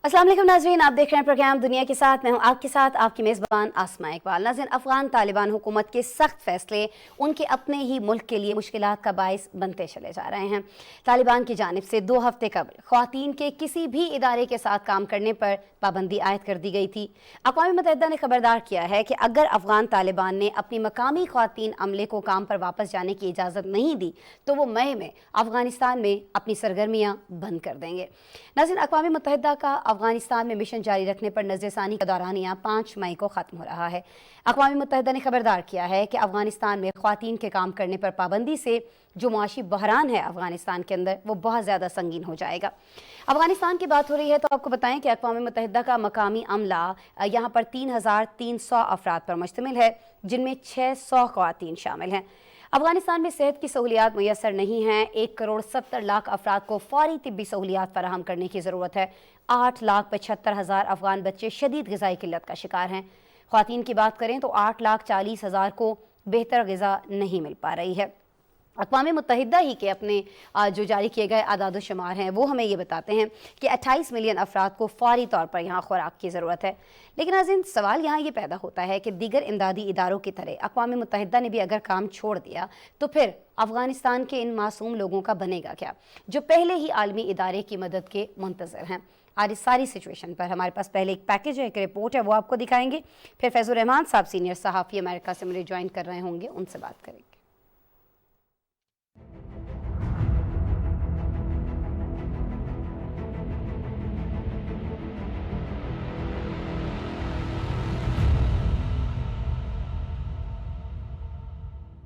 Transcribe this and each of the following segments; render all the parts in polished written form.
अस्सलाम वालेकुम नाज़रीन, आप देख रहे हैं प्रोग्राम दुनिया के साथ। मैं हूं आपके साथ आपकी मेज़बान आसमा इकबाल। नाज़रीन, अफ़गान तालिबान हुकूमत के सख्त फैसले उनके अपने ही मुल्क के लिए मुश्किलात का बाइस बनते चले जा रहे हैं। तालिबान की जानिब से 2 हफ्ते कबल ख़वातीन के किसी भी इदारे के साथ काम करने पर पाबंदी आयद कर दी गई थी। अक़वाम मुत्तहिदा ने खबरदार किया है कि अगर अफ़गान तालिबान ने अपनी मकामी ख़वातीन अमले को काम पर वापस जाने की इजाज़त नहीं दी तो वो मई में अफ़गानिस्तान में अपनी सरगर्मियाँ बंद कर देंगे। नाज़रीन, अक़वाम मुत्तहिदा का अफ़गानिस्तान में मिशन जारी रखने पर नज़रसानी का दौरानिया 5 मई को ख़त्म हो रहा है। अक़वाम मुत्तहिदा ने खबरदार किया है कि अफ़गानिस्तान में ख़वातीन के काम करने पर पाबंदी से जो मुआशी बहरान है अफ़गानिस्तान के अंदर वो बहुत ज़्यादा संगीन हो जाएगा। अफ़गानिस्तान की बात हो रही है तो आपको बताएं कि अक़वाम मुत्तहिदा का मकामी अमला यहाँ पर 3,300 अफराद पर मुश्तमिल है, जिनमें 600 ख़वातीन शामिल हैं। अफ़गानिस्तान में सेहत की सहूलियात मुयसर नहीं हैं। 1,70,00,000 अफराद को फ़ौरी तिब्बी सहूलियात फराहम करने की ज़रूरत है। 8,75,000 अफ़गान बच्चे शदीद ग़िज़ाई किल्लत का शिकार हैं। ख़वातीन की बात करें तो 8,40,000 को बेहतर ग़िज़ा नहीं मिल पा रही है। अक़वाम मुत्तहिदा ही के अपने जो जारी किए गए आदाद शुमार हैं वो हमें ये बताते हैं कि 28 मिलियन अफराद को फ़ौरी तौर पर यहाँ खुराक की ज़रूरत है। लेकिन नाज़रीन, सवाल यहाँ ये पैदा होता है कि दीगर इमदादी इदारों की तरह अक़वाम मुत्तहिदा ने भी अगर काम छोड़ दिया तो फिर अफ़गानिस्तान के इन मासूम लोगों का बनेगा क्या, जो पहले ही आलमी इदारे की मदद के मुंतज़र हैं। आज इस सारी सिचुएशन पर हमारे पास पहले एक पैकेज है, एक रिपोर्ट है, वो आपको दिखाएंगे। फिर फैज़ुर रहमान साहब सीनियर सहाफ़ी अमेरिका से मुझे ज्वाइन कर रहे होंगे, उनसे बात करेंगे।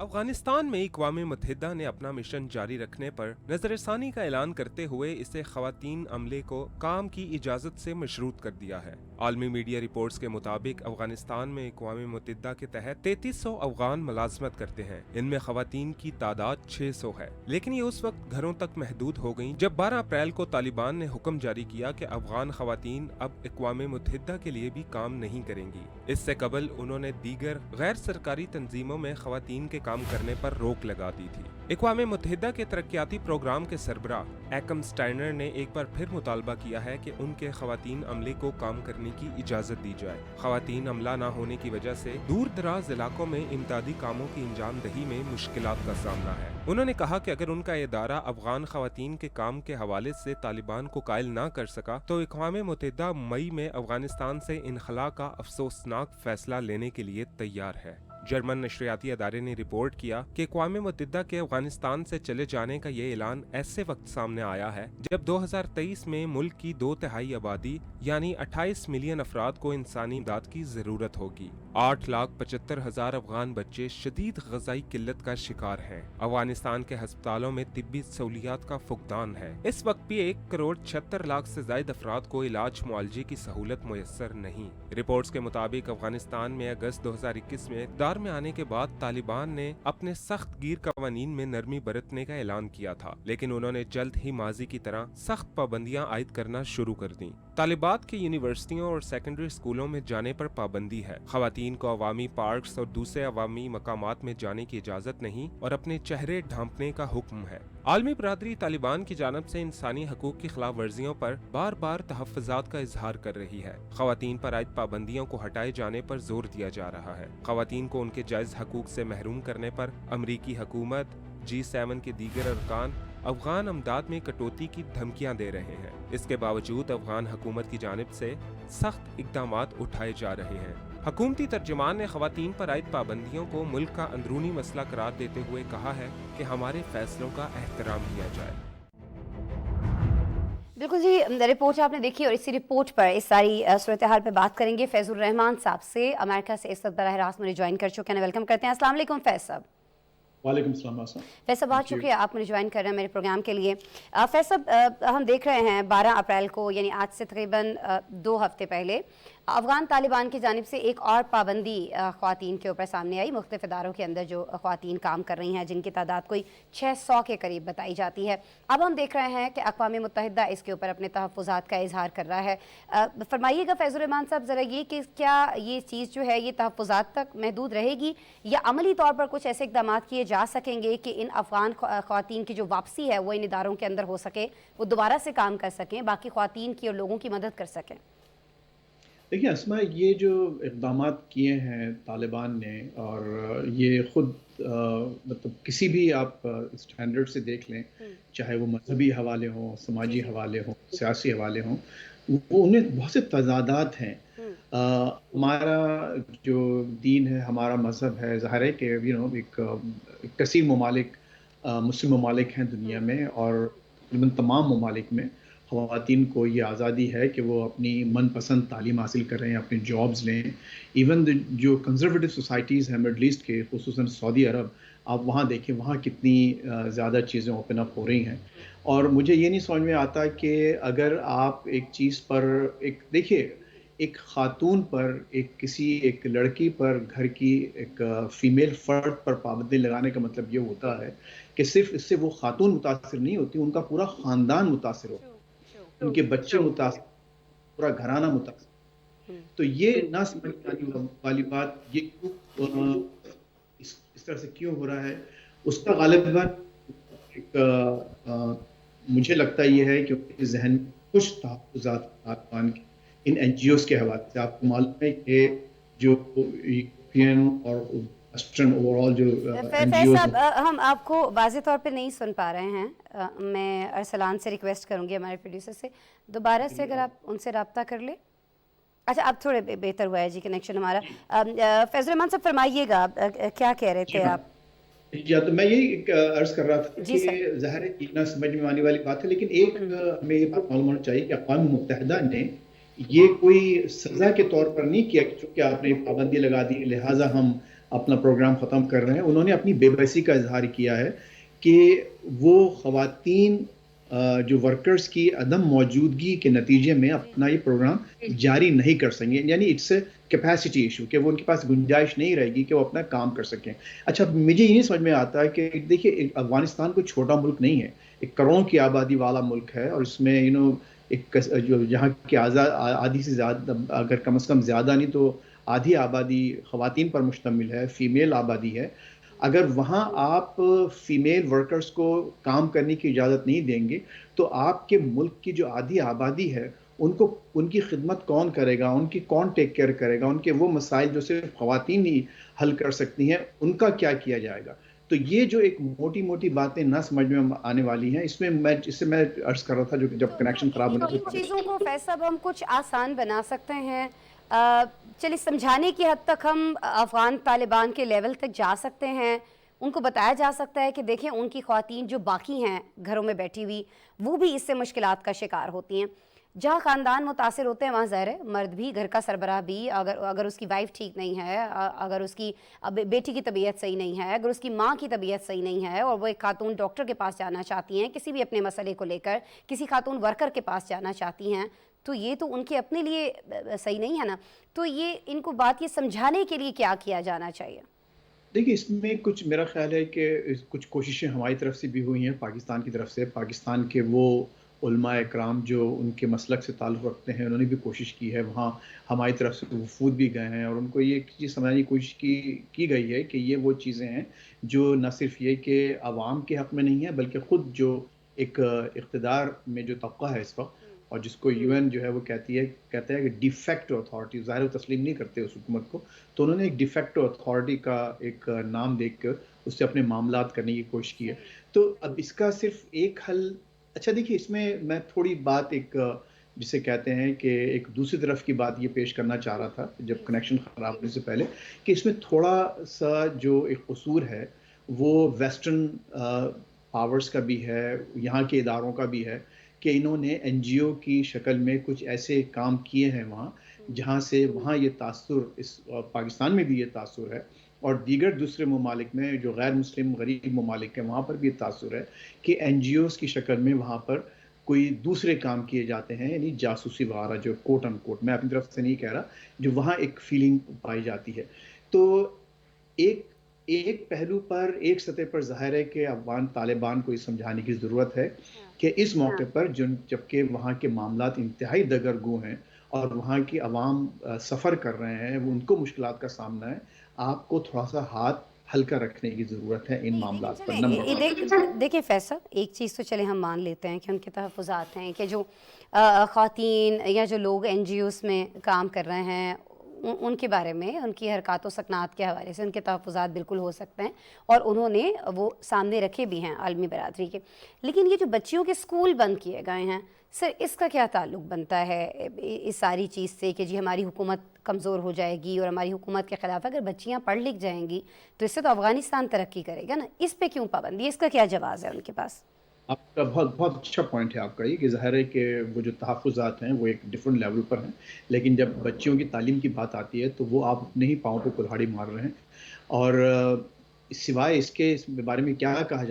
अफगानिस्तान में अक़वाम मुत्तहिदा ने अपना मिशन जारी रखने पर नज़रसानी का ऐलान करते हुए इसे ख़वातीन अमले को काम की इजाज़त से मशरूत कर दिया है। आलमी मीडिया रिपोर्ट्स के मुताबिक अफगानिस्तान में अक़वाम मुत्तहिदा के तहत 3300 अफगान मुलाजमत करते हैं। इनमें ख़वातीन की तादाद 600 है, लेकिन ये उस वक्त घरों तक महदूद हो गयी जब 12 अप्रैल को तालिबान ने हुक्म जारी किया कि अफगान ख़वातीन अब अक़वाम मुत्तहिदा के लिए भी काम नहीं करेंगी। इससे कबल उन्होंने दीगर गैर सरकारी तंजीमों में ख़वातीन के काम करने पर रोक लगा दी थी। अक़वाम मुत्तहिदा के तरक्याती प्रोग्राम के सरबराह एकम स्टाइनर ने एक बार फिर मुतालबा किया है कि उनके ख़वातीन अमले को काम करने की इजाज़त दी जाए। ख़वातीन अमला न होने की वजह से दूर दराज इलाकों में इमदादी कामों की अंजाम दही में मुश्किलात का सामना है। उन्होंने कहा कि अगर उनका इदारा अफगान ख़वातीन के काम के हवाले से तालिबान को कायल न कर सका तो अक़वाम मुत्तहिदा मई में अफगानिस्तान से इनखला का अफसोसनाक फैसला लेने के लिए तैयार है। जर्मन नशरियाती अदारे ने रिपोर्ट किया कि अक़वाम मुत्तहिदा के अफगानिस्तान से चले जाने का ये ऐलान ऐसे वक्त सामने आया है जब 2023 में मुल्क की 2/3 आबादी यानी 28 मिलियन अफराद को इंसानी इमदाद की जरूरत होगी। 8,75,000 अफगान बच्चे शदीद ग़िज़ाई किल्लत का शिकार हैं। अफगानिस्तान के हस्पतालों में तिब्बी सहूलियात का फुकदान है। इस वक्त भी 1,76,00,000 से ज़ायद अफराद को इलाज मुआलजे की सहूलत मुयस्सर नहीं। रिपोर्ट्स के मुताबिक अफगानिस्तान में अगस्त 2021 में इक़्तिदार में आने के बाद तालिबान ने अपने सख्त गिर कवानीन में नरमी बरतने का ऐलान किया था, लेकिन उन्होंने जल्द ही माजी की तरह सख्त पाबंदियां आयद करना शुरू कर दी। तालिबान के यूनिवर्सिटियों और सेकेंडरी स्कूलों में जाने पर पाबंदी है। ख़वातीन को अवामी पार्क्स और दूसरे अवामी मकामात में जाने की इजाज़त नहीं और अपने चेहरे ढांपने का हुक्म है। आलमी बरादरी तालिबान की जानब से इंसानी हकूक की खिलाफ वर्जियों पर बार बार तहफ़्फ़ुज़ात का इजहार कर रही है। ख़वातीन पर आयद पाबंदियों को हटाए जाने पर जोर दिया जा रहा है। ख़वातीन को उनके जायज़ हकूक से महरूम करने पर अमरीकी हुकूमत, G7 के दीगर अरकान अफगान अमदाद में कटौती की धमकियां दे रहे हैं। इसके बावजूद अफगान हुकूमत की जानिब से सख्त इक़दामात उठाए जा रहे हैं। हुकूमती तर्जुमान ने ख़वातीन पर आयद पाबंदियों को मुल्क का अंदरूनी मसला करार देते हुए कहा है कि हमारे फैसलों का एहतराम किया जाए। बिल्कुल जी, रिपोर्ट आपने देखी और इसी रिपोर्ट पर इस सारी सूरत हाल पर बात करेंगे फैज़ुर रहमान साहब से। अमेरिका से इस वक्त बराह रास्त मुझे ज्वाइन कर चुके हैं। वेलकम करते हैं। अस्सलाम वालेकुम फैज़ साहब। वालेकुम सलाम। फैज़ साहब, बहुत शुक्रिया आप मुझे ज्वाइन कर रहे हैं मेरे प्रोग्राम के लिए। फैज़ साहब, हम देख रहे हैं 12 अप्रैल को यानी आज से तकरीबन 2 हफ्ते पहले अफ़गान तालिबान की जानिब से एक और पाबंदी ख़वातीन के ऊपर सामने आई। मुख्तलिफ़ इदारों के अंदर जो ख़वातीन काम कर रही हैं जिनकी तादाद कोई 600 के करीब बताई जाती है। अब हम देख रहे हैं कि अक़वाम मुत्तहिदा इसके ऊपर अपने तहफ़्फ़ुज़ात का इजहार कर रहा है। फरमाइएगा फैज़ुर रहमान साहब ज़रा ये कि क्या ये चीज़ जो है ये तहफ़्फ़ुज़ात तक महदूद रहेगी या अमली तौर पर कुछ ऐसे इक़दामात किए جا سکیں گے کہ ان افغان خواتین کی جو واپسی ہے وہ ان اداروں کے اندر ہو سکے, وہ دوبارہ سے کام کر سکیں, باقی خواتین کی اور لوگوں کی مدد کر سکیں؟ دیکھیں اسماء، یہ جو اقدامات کیے ہیں طالبان نے، اور یہ خود مطلب کسی بھی آپ اسٹینڈرڈ سے دیکھ لیں، چاہے وہ مذہبی حوالے ہوں، سماجی حوالے ہوں، سیاسی حوالے ہوں، وہ انہیں بہت سے تضادات ہیں. ہمارا جو دین ہے، ہمارا مذہب ہے، ظاہر ہے کہ ایک کثیر ممالک مسلم ممالک ہیں دنیا میں، اور تقریباً تمام ممالک میں خواتین کو یہ آزادی ہے کہ وہ اپنی من پسند تعلیم حاصل کریں، اپنے جابز لیں. ایون جو کنزرویٹو سوسائٹیز ہیں مڈل ایسٹ کے، خصوصاً سعودی عرب، آپ وہاں دیکھیں وہاں کتنی زیادہ چیزیں اوپن اپ ہو رہی ہیں. اور مجھے یہ نہیں سمجھ میں آتا کہ اگر آپ ایک چیز پر دیکھیے، ایک خاتون پر، ایک لڑکی پر، گھر کی ایک فیمیل فرد پر پابندی لگانے کا مطلب یہ ہوتا ہے کہ صرف اس سے وہ خاتون متاثر نہیں ہوتی، ان کا پورا خاندان متاثر ہوتا ہے، ان کے بچے متاثر، پورا گھرانہ متاثر. تو یہ نہ سمجھ آنے والی بات، یہ کیوں اس طرح سے کیوں ہو رہا ہے، اس کا غالباً ایک مجھے لگتا یہ ہے کہ ان کے ذہن میں کچھ تحفظات طالبان کے ان این جی اوز کے حوالے سے. آپ کو معلوم ہے کہ جو یورپین اور ویسٹرن اوور آل جو این جی فیض اوز، صاحب، ہم آپ کو واضح طور پہ نہیں سن پا رہے ہیں. میں ارسلان سے ریکویسٹ کروں گی، ہمارے پروڈیوسر سے دوبارہ سے اگر آپ ان سے رابطہ کر لیں. اچھا اب تھوڑے بہتر ہوا ہے جی کنیکشن ہمارا. فیض الرحمان صاحب فرمائیے گا، کیا کہہ رہے تھے آپ؟ جی تو میں یہی عرض کر رہا تھا جی کہ سر. ظاہر ہے اتنا سمجھ میں آنے والی بات ہے، لیکن ایک ہمیں یہ بات معلوم ہونا چاہیے کہ اقوام متحدہ نے یہ کوئی سزا کے طور پر نہیں کیا کہ چونکہ آپ نے پابندی لگا دی لہٰذا ہم اپنا پروگرام ختم کر رہے ہیں. انہوں نے اپنی بے بسی کا اظہار کیا ہے کہ وہ خواتین جو ورکرز کی عدم موجودگی کے نتیجے میں اپنا یہ پروگرام جاری نہیں کر سکیں گے، یعنی اٹس اے کیپیسٹی ایشو، کہ وہ ان کے پاس گنجائش نہیں رہے گی کہ وہ اپنا کام کر سکیں. اچھا مجھے یہ نہیں سمجھ میں آتا کہ دیکھیے افغانستان کوئی چھوٹا ملک نہیں ہے، ایک کروڑوں کی آبادی والا ملک ہے، اور اس میں ایک جو یہاں کی آدھی سے زیادہ، اگر کم از کم زیادہ نہیں تو آدھی آبادی خواتین پر مشتمل ہے، فیمیل آبادی ہے. اگر وہاں آپ فیمیل ورکرز کو کام کرنے کی اجازت نہیں دیں گے تو آپ کے ملک کی جو آدھی آبادی ہے ان کی خدمت کون کرے گا، ان کی کون ٹیک کیئر کرے گا، ان کے وہ مسائل جو صرف خواتین ہی حل کر سکتی ہیں ان کا کیا کیا جائے گا. تو یہ جو ایک موٹی موٹی باتیں نہ سمجھ میں آنے والی ہیں، اس سے میں عرض کر رہا تھا جو جب کنیکشن خراب ہونے ان چیزوں کو فیض صاحب ہم کچھ آسان بنا سکتے ہیں. چلیے سمجھانے کی حد تک ہم افغان طالبان کے لیول تک جا سکتے ہیں. ان کو بتایا جا سکتا ہے کہ دیکھیں ان کی خواتین جو باقی ہیں گھروں میں بیٹھی ہوئی، وہ بھی اس سے مشکلات کا شکار ہوتی ہیں. جہاں خاندان متاثر ہوتے ہیں وہاں ظاہر ہے مرد بھی، گھر کا سربراہ بھی، اگر اس کی وائف ٹھیک نہیں ہے، اگر اس کی بیٹی کی طبیعت صحیح نہیں ہے، اگر اس کی ماں کی طبیعت صحیح نہیں ہے اور وہ ایک خاتون ڈاکٹر کے پاس جانا چاہتی ہیں کسی بھی اپنے مسئلے کو لے کر، کسی خاتون ورکر کے پاس جانا چاہتی ہیں، تو یہ تو ان کے اپنے لیے صحیح نہیں ہے نا. تو یہ ان کو بات یہ سمجھانے کے لیے کیا کیا جانا چاہیے؟ دیکھیے اس میں کچھ میرا خیال ہے کہ کچھ کوششیں ہماری طرف سے بھی ہوئی ہیں، پاکستان کی طرف سے. پاکستان کے وہ علماء اکرام جو ان کے مسلک سے تعلق رکھتے ہیں انہوں نے بھی کوشش کی ہے، وہاں ہماری طرف سے وفود بھی گئے ہیں، اور ان کو یہ چیز سمجھانے کی کوشش کی گئی ہے کہ یہ وہ چیزیں ہیں جو نہ صرف یہ کہ عوام کے حق میں نہیں ہے، بلکہ خود جو ایک اقتدار میں جو طبقہ ہے اس وقت، اور جس کو یو این جو ہے وہ کہتا ہے کہ ڈی فیکٹو اتھارٹی، ظاہر وہ تسلیم نہیں کرتے اس حکومت کو، تو انہوں نے ایک ڈی فیکٹو اتھارٹی کا ایک نام دیکھ کر اس سے اپنے معاملات کرنے کی کوشش کی ہے. تو اب اس کا صرف ایک حل، اچھا دیکھیے اس میں تھوڑی بات ایک جسے کہتے ہیں کہ ایک دوسری طرف کی بات یہ پیش کرنا چاہ رہا تھا جب کنیکشن خراب ہونے سے پہلے، کہ اس میں تھوڑا سا جو ایک قصور ہے وہ ویسٹرن پاورز کا بھی ہے، یہاں کے اداروں کا بھی ہے، کہ انہوں نے این جی او کی شکل میں کچھ ایسے کام کیے ہیں وہاں جہاں سے وہاں یہ تاثر، اس پاکستان میں بھی یہ تاثر ہے اور دیگر دوسرے ممالک میں جو غیر مسلم غریب ممالک ہیں وہاں پر بھی یہ تاثر ہے کہ این جی اوز کی شکل میں وہاں پر کوئی دوسرے کام کیے جاتے ہیں، یعنی جاسوسی وغیرہ، جو کوٹ ان کوٹ، میں اپنی طرف سے نہیں کہہ رہا، جو وہاں ایک فیلنگ پائی جاتی ہے. تو ایک پہلو پر، ایک سطح پر ظاہر ہے کہ افغان طالبان کو یہ سمجھانے کی ضرورت ہے کہ اس موقع پر جبکہ وہاں کے معاملات انتہائی دگرگوں ہیں اور وہاں کی عوام سفر کر رہے ہیں، وہ ان کو مشکلات کا سامنا ہے، آپ کو تھوڑا سا हल्का रखने की ज़रूरत है इन नहीं, लेकिन मामलात पर, चले नंबर 1। देखिए फैसल, एक चीज़ तो चले हम मान लेते हैं कि उनके तहफ़्फ़ुज़ात हैं कि जो ख़वातीन या जो लोग एनजीओज़ में काम कर रहे हैं उनके बारे में, उनकी हरकत व सकनात के हवाले से उनके तहफ़्फ़ुज़ात बिल्कुल हो सकते हैं और उन्होंने वो सामने रखे भी हैं आलमी बरादरी के। लेकिन ये जो बच्चियों के स्कूल बंद किए गए हैं, सर इसका क्या ताल्लुक़ बनता है इस सारी चीज़ से कि जी हमारी हुकूमत कमज़ोर हो जाएगी और हमारी हुकूमत के ख़िलाफ़ अगर बच्चियाँ पढ़ लिख जाएंगी तो इससे तो अफ़गानिस्तान तरक्की करेगा ना, इस पे क्यों पाबंदी, इसका क्या जवाज़ है उनके पास? आपका बहुत बहुत अच्छा पॉइंट है आपका ये, कि ज़ाहिर है कि वो जो तहफ़्फ़ुज़ात हैं वो एक डिफरेंट लेवल पर हैं, लेकिन जब बच्चियों की तालीम की बात आती है तो वो आप अपने ही पाँव पे कुल्हाड़ी मार रहे हैं। और सिवाय इसके इस बारे में क्या कहा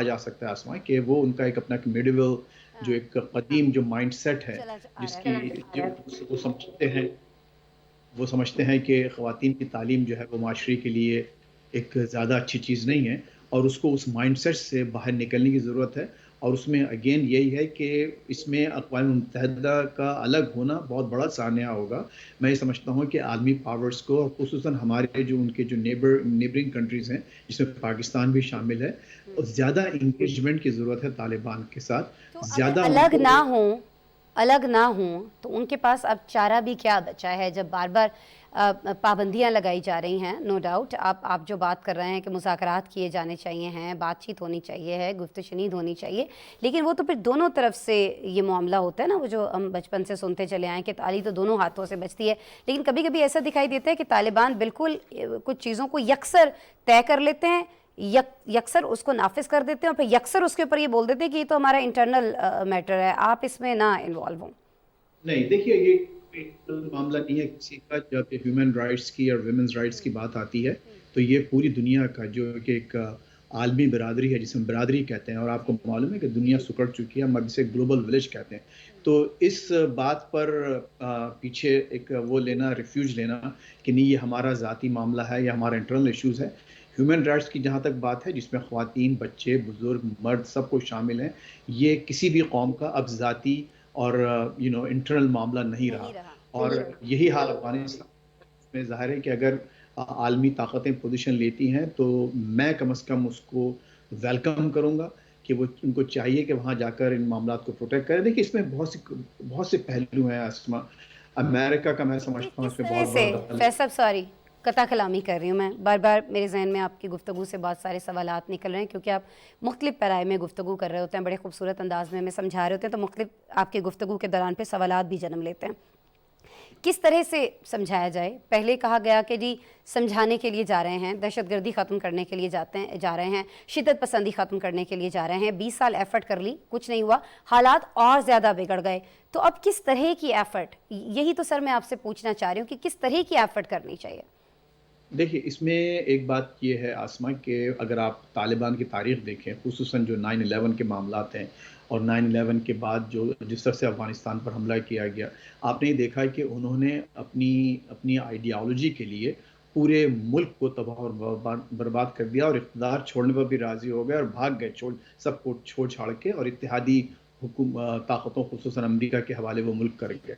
जा सकता है आसमा, कि वो उनका एक अपना मिडिवल जो हाँ, एक कदीम जो माइंडसेट है, चला आ रहा जिसकी है। जो वो समझते हैं कि ख़वातीन की तालीम जो है वो माशरे के लिए एक ज़्यादा अच्छी चीज़ नहीं है, और उसको उस माइंडसेट से बाहर निकलने की ज़रूरत है। और उसमें अगेन यही है कि इसमें अक़वाम मुत्तहिदा का अलग होना बहुत बड़ा सानिया होगा। मैं ये समझता हूँ कि आलमी पावर्स को, और ख़ुसूसन हमारे जो उनके जो नेबरिंग कंट्रीज़ हैं, जिसमें पाकिस्तान भी शामिल है, ज़्यादा इंगेजमेंट की ज़रूरत है तालिबान के साथ, तो अगर ज़्यादा अलग उनको ना हों, अलग ना हों तो उनके पास अब चारा भी क्या बचा है जब बार बार पाबंदियां लगाई जा रही हैं। नो डाउट आप जो बात कर रहे हैं कि मुज़ाकरात किए जाने चाहिए हैं, बातचीत होनी चाहिए है, गुफ्त शनीद होनी चाहिए, लेकिन वो तो फिर दोनों तरफ से ये मामला होता है ना, वो जो हम बचपन से सुनते चले आए कि ताली तो दोनों हाथों से बजती है। लेकिन कभी कभी ऐसा दिखाई देता है कि तालिबान बिल्कुल कुछ चीज़ों को यकसर तय कर लेते हैं, यकसर उसको नाफिज कर देते हैं और फिर यकसर उसके ऊपर ये बोल देते हैं कि ये तो हमारा इंटरनल मैटर है, आप इसमें ना इन्वॉल्व हों। नहीं, देखिए ये कोई मामला नहीं है किसी का। जब ह्यूमन राइट्स की और वुमेन्स राइट्स की बात आती है, तो ये पूरी दुनिया का जो कि एक आलमी बिरादरी है, जिसे हम बिरादरी कहते हैं, और आपको मालूम है कि दुनिया सिकुड़ चुकी है, हम इसे ग्लोबल विलेज कहते हैं। तो इस बात पर पीछे एक वो लेना, रिफ्यूज लेना कि नहीं ये हमारा ज़ाती मामला है या हमारा इंटरनल इश्यूज़ है। ह्यूमन राइट्स की जहाँ तक बात है, जिसमें ख़वातीन, बच्चे, बुज़ुर्ग, मर्द सब कुछ शामिल हैं, ये किसी भी कौम का अब ज़ाती और इंटरनल मामला नहीं नहीं रहा। रहा। और यही हाल अफगानिस्तान में, ज़ाहिर है कि अगर आलमी ताकतें पोजीशन लेती हैं तो मैं कम से कम उसको वेलकम करूंगा, कि वो उनको चाहिए कि वहाँ जाकर इन मामलात को प्रोटेक्ट करें। देखिए इसमें बहुत से पहलू हैं आसमा। अमेरिका का मैं समझता हूँ किस इसमें तरह बहुत से, बड़ा दखल है। फैसल सॉरी कता कलामी कर रही हूँ मैं, बार बार मेरे जहन में आपकी गुफ्तगू से बहुत सारे सवालात निकल रहे हैं क्योंकि आप मुख्तलिफ पैराए में गुफ्तगू कर रहे होते हैं, बड़े खूबसूरत अंदाज में हमें समझा रहे होते हैं, तो मुख्तलिफ आपके गुफ्तगू के दौरान पे सवालात भी जन्म लेते हैं। किस तरह से समझाया जाए? पहले कहा गया कि जी समझाने के लिए जा रहे हैं, दहशतगर्दी ख़त्म करने के लिए जा रहे हैं, शिद्दत पसंदी ख़त्म करने के लिए जा रहे हैं। 20 साल एफ़र्ट कर ली, कुछ नहीं हुआ, हालात और ज़्यादा बिगड़ गए। तो अब किस तरह की एफ़र्ट, यही तो सर मैं आपसे पूछना चाह रही हूँ कि किस तरह की एफ़र्ट करनी चाहिए? देखिए इसमें एक बात ये है आसमा, कि अगर आप तालिबान की तारीख देखें, खुसूसन जो 9/11 के मामलात हैं और 9/11 के बाद जो जिस तरह से अफ़गानिस्तान पर हमला किया गया, आपने ये देखा है कि उन्होंने अपनी अपनी आइडियालॉजी के लिए पूरे मुल्क को तबाह और बर्बाद कर दिया, और इक़्तिदार छोड़ने पर भी राज़ी हो गए और भाग गए, सब कुछ छोड़ छाड़ के, और इत्तेहादी ताकतों खुसूसन अमेरिका के हवाले वो मुल्क कर गए।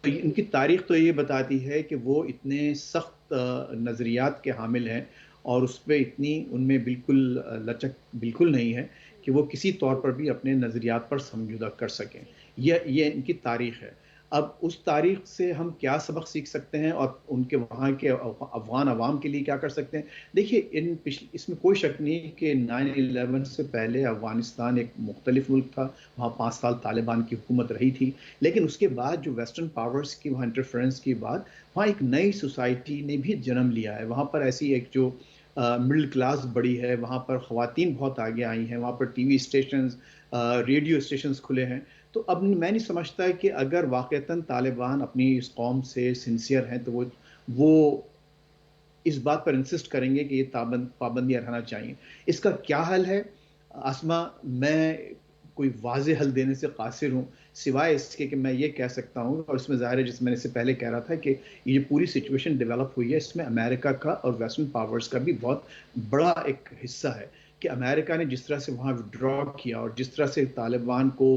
तो इनकी तारीख तो ये बताती है कि वो इतने सख्त नज़रियात के हामिल हैं, और उस पर इतनी उनमें बिल्कुल लचक बिल्कुल नहीं है कि वो किसी तौर पर भी अपने नज़रियात पर समझौता कर सकें। ये इनकी तारीख है। अब उस तारीख से हम क्या सबक सीख सकते हैं और उनके वहाँ के अफ़गान अवाम के लिए क्या कर सकते हैं? देखिए इसमें कोई शक नहीं कि 9/11 से पहले अफ़गानिस्तान एक मुख्तलिफ मुल्क था, वहाँ 5 साल तालिबान की हुकूमत रही थी। लेकिन उसके बाद जो वेस्टर्न पावर्स की वहाँ इंटरफेरेंस के बाद वहाँ एक नई सोसाइटी ने भी जन्म लिया है। वहाँ पर ऐसी एक जो मिडिल क्लास बड़ी है, वहाँ पर ख़वातीन बहुत आगे आई हैं, वहाँ पर टीवी स्टेशंस, रेडियो स्टेशंस खुले हैं। तो अब मैं नहीं समझता कि अगर वाक़ईतन तालिबान अपनी इस कौम से सिंसियर हैं, तो वो इस बात पर इंसिस्ट करेंगे कि ये पाबंदियाँ रहना चाहिए। इसका क्या हल है? आसमा, मैं कोई वाज़ेह हल देने से क़ासिर हूँ, सिवाय इसके कि मैं ये कह सकता हूँ, और इसमें ज़ाहिर है जैसे मैंने इससे पहले कह रहा था कि ये पूरी सिचुएशन डेवलप हुई है, इसमें अमेरिका का और वेस्टर्न पावर्स का भी बहुत बड़ा एक हिस्सा है। कि अमेरिका ने जिस तरह से वहाँ विथड्रॉ किया और जिस तरह से तालिबान को